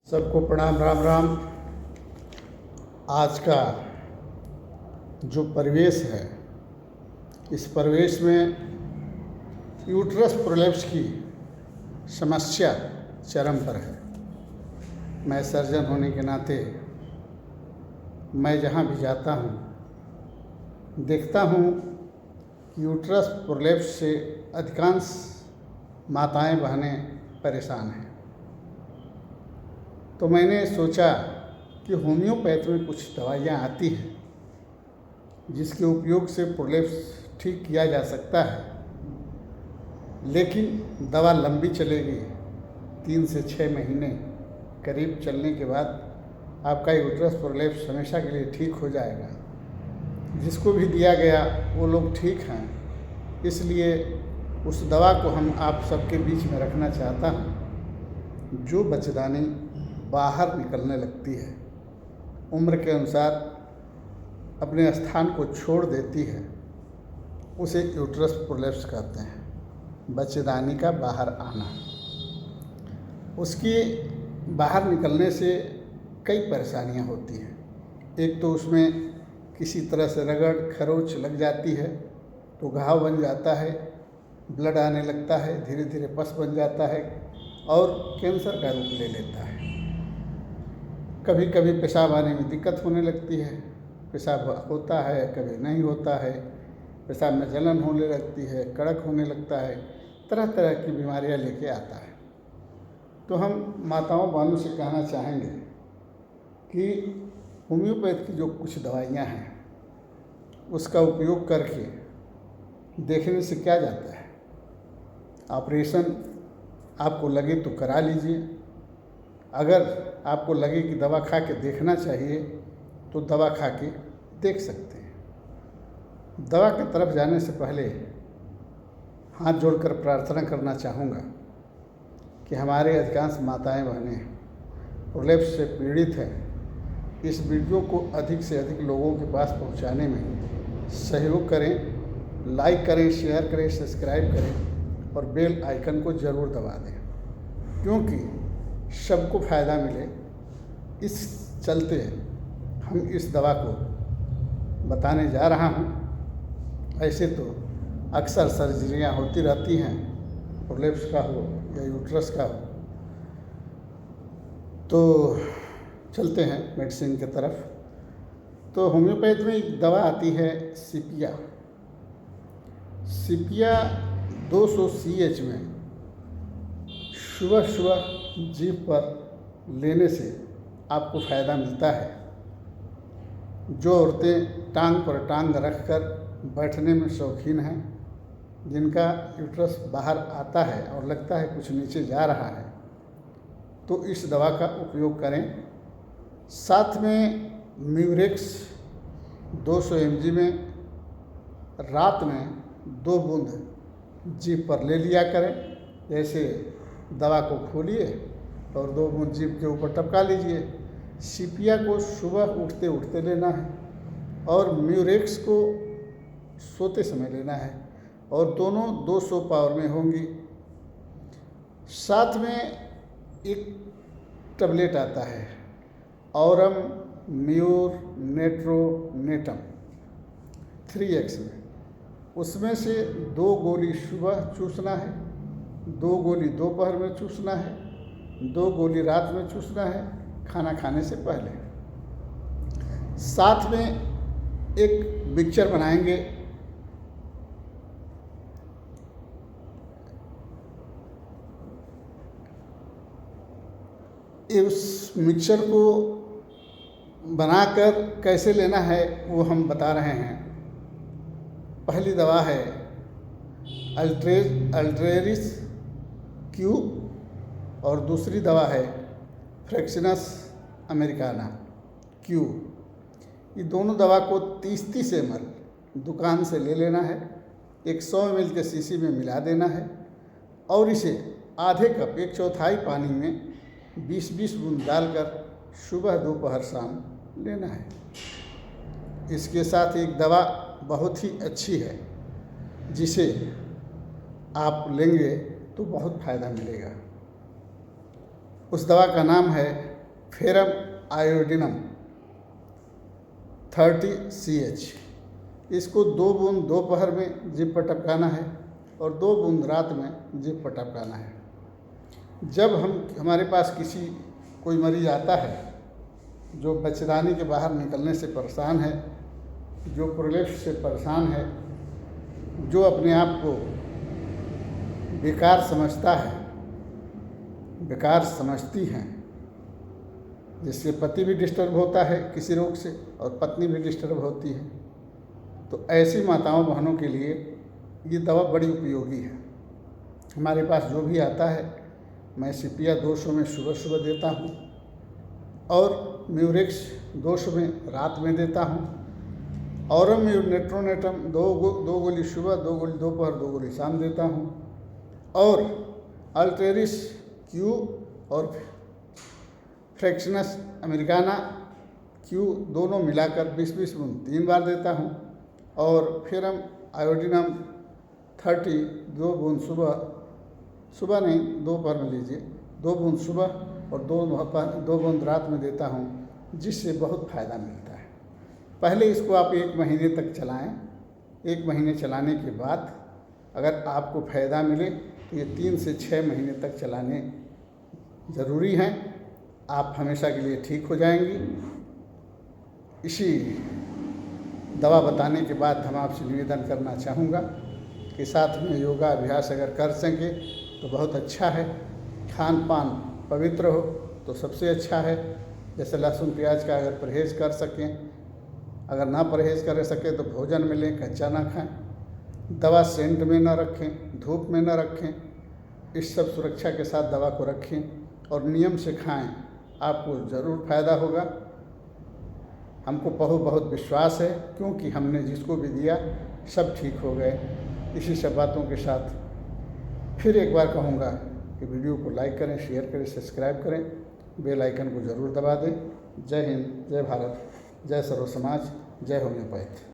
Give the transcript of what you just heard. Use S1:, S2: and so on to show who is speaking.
S1: सबको प्रणाम, राम राम। आज का जो परिवेश है, इस परिवेश में यूट्रस प्रोलैप्स की समस्या चरम पर है। मैं सर्जन होने के नाते मैं जहाँ भी जाता हूँ देखता हूँ कि यूट्रस प्रोलैप्स से अधिकांश माताएं बहनें परेशान हैं। तो मैंने सोचा कि होम्योपैथ में कुछ दवाइयाँ आती हैं जिसके उपयोग से प्रोलैप्स ठीक किया जा सकता है, लेकिन दवा लंबी चलेगी। 3 से 6 महीने करीब चलने के बाद आपका यूट्रस प्रोलैप्स हमेशा के लिए ठीक हो जाएगा। जिसको भी दिया गया वो लोग ठीक हैं, इसलिए उस दवा को हम आप सबके बीच में रखना चाहता हूँ। जो बच्चेदानी बाहर निकलने लगती है, उम्र के अनुसार अपने स्थान को छोड़ देती है, उसे यूट्रस प्रोलैप्स कहते हैं। बच्चेदानी का बाहर आना, उसके बाहर निकलने से कई परेशानियां होती हैं। एक तो उसमें किसी तरह से रगड़ खरोंच लग जाती है तो घाव बन जाता है, ब्लड आने लगता है, धीरे धीरे पस बन जाता है और कैंसर का रूप ले लेता है। कभी कभी पेशाब आने में दिक्कत होने लगती है, पेशाब होता है, कभी नहीं होता है, पेशाब में जलन होने लगती है, कड़क होने लगता है, तरह तरह की बीमारियां लेके आता है। तो हम माताओं बहनों से कहना चाहेंगे कि होम्योपैथ की जो कुछ दवाइयां हैं उसका उपयोग करके देखने से क्या जाता है। ऑपरेशन आपको लगे तो करा लीजिए। अगर आपको लगे कि दवा खा के देखना चाहिए तो दवा खा के देख सकते हैं। दवा की तरफ जाने से पहले हाथ जोड़कर प्रार्थना करना चाहूँगा कि हमारे अधिकांश माताएं बहनें प्रोलैप्स से पीड़ित हैं। इस वीडियो को अधिक से अधिक लोगों के पास पहुंचाने में सहयोग करें, लाइक करें, शेयर करें, सब्सक्राइब करें और बेल आइकन को ज़रूर दबा दें, क्योंकि सबको फ़ायदा मिले। इस चलते हम इस दवा को बताने जा रहा हूँ। ऐसे तो अक्सर सर्जरियाँ होती रहती हैं, प्रोलैप्स का हो या यूट्रस का हो। तो चलते हैं मेडिसिन की तरफ। तो होम्योपैथ में एक दवा आती है सीपिया। सीपिया 200 CH में सुबह सुबह जीभ पर लेने से आपको फ़ायदा मिलता है। जो औरतें टांग पर टांग रखकर बैठने में शौकीन हैं, जिनका यूट्रस बाहर आता है और लगता है कुछ नीचे जा रहा है, तो इस दवा का उपयोग करें। साथ में म्यूरेक्स 200 mg में रात में 2 बूंद जीभ पर ले लिया करें। जैसे दवा को खोलिए और 2 बूंद जीभ के ऊपर टपका लीजिए। सीपिया को सुबह उठते उठते लेना है और म्यूरेक्स को सोते समय लेना है, और दोनों 200 पावर में होंगी। साथ में एक टैबलेट आता है औरम म्यूर नेट्रोनेटम 3x में। उसमें से 2 गोली सुबह चूसना है, 2 गोली दोपहर में चूसना है, 2 गोली रात में चूसना है खाना खाने से पहले। साथ में एक मिक्सचर बनाएंगे। उस मिक्सचर को बनाकर कैसे लेना है वो हम बता रहे हैं। पहली दवा है अल्ट्रेरिस क्यूब और दूसरी दवा है फ्रेक्सिनस अमेरिकाना क्यू। ये दोनों दवा को 30-30 ml दुकान से ले लेना है। 100 ml के शीशी में मिला देना है और इसे आधे कप 1/4 पानी में 20-20 बूंद डालकर सुबह दोपहर शाम लेना है। इसके साथ एक दवा बहुत ही अच्छी है जिसे आप लेंगे तो बहुत फ़ायदा मिलेगा। उस दवा का नाम है फेरम आयोडिनम 30 CH। इसको 2 बूंद दोपहर में जीभ पर टपकाना है और 2 बूंद रात में जीभ पर टपकाना है। जब हमारे पास कोई मरीज आता है जो बच्चेदानी के बाहर निकलने से परेशान है, जो प्रोलेप्स से परेशान है, जो अपने आप को बेकार समझता है, बेकार समझती हैं, जिससे पति भी डिस्टर्ब होता है किसी रोग से और पत्नी भी डिस्टर्ब होती है, तो ऐसी माताओं बहनों के लिए ये दवा बड़ी उपयोगी है। हमारे पास जो भी आता है मैं सिपिया 200 में सुबह सुबह देता हूँ और म्यूरेक्स 200 में रात में देता हूँ। औरम नेट्रोनेटम 2 गोली सुबह, 2 गोली दोपहर, 2 गोली शाम देता हूँ। और अल्टेरिस क्यू और फ्रैक्शनस अमेरिकाना क्यू दोनों मिलाकर 20-20 बूंद 3 बार देता हूँ। और फेरम आयोडिनम 30 2 बूंद सुबह नहीं दोपहर में लीजिए, 2 बूंद सुबह और 2 बूंद रात में देता हूँ, जिससे बहुत फ़ायदा मिलता है। पहले इसको आप 1 महीने तक चलाएं। 1 महीने चलाने के बाद अगर आपको फ़ायदा मिले तो ये 3 से 6 महीने तक चलाने ज़रूरी हैं। आप हमेशा के लिए ठीक हो जाएंगी। इसी दवा बताने के बाद हम आपसे निवेदन करना चाहूँगा कि साथ में योगा अभ्यास अगर कर सकें तो बहुत अच्छा है। खान पान पवित्र हो तो सबसे अच्छा है। जैसे लहसुन प्याज का अगर परहेज़ कर सकें, अगर ना परहेज़ कर सकें तो भोजन में लें, कच्चा ना खाएं। दवा सेंट में ना रखें, धूप में ना रखें। इस सब सुरक्षा के साथ दवा को रखें और नियम से खाएं, आपको ज़रूर फ़ायदा होगा। हमको बहुत विश्वास है, क्योंकि हमने जिसको भी दिया सब ठीक हो गए। इसी सब बातों के साथ फिर एक बार कहूँगा कि वीडियो को लाइक करें, शेयर करें, सब्सक्राइब करें, बेल आइकन को ज़रूर दबा दें। जय हिंद, जय भारत, जय सर्व समाज, जय होम्योपैथ।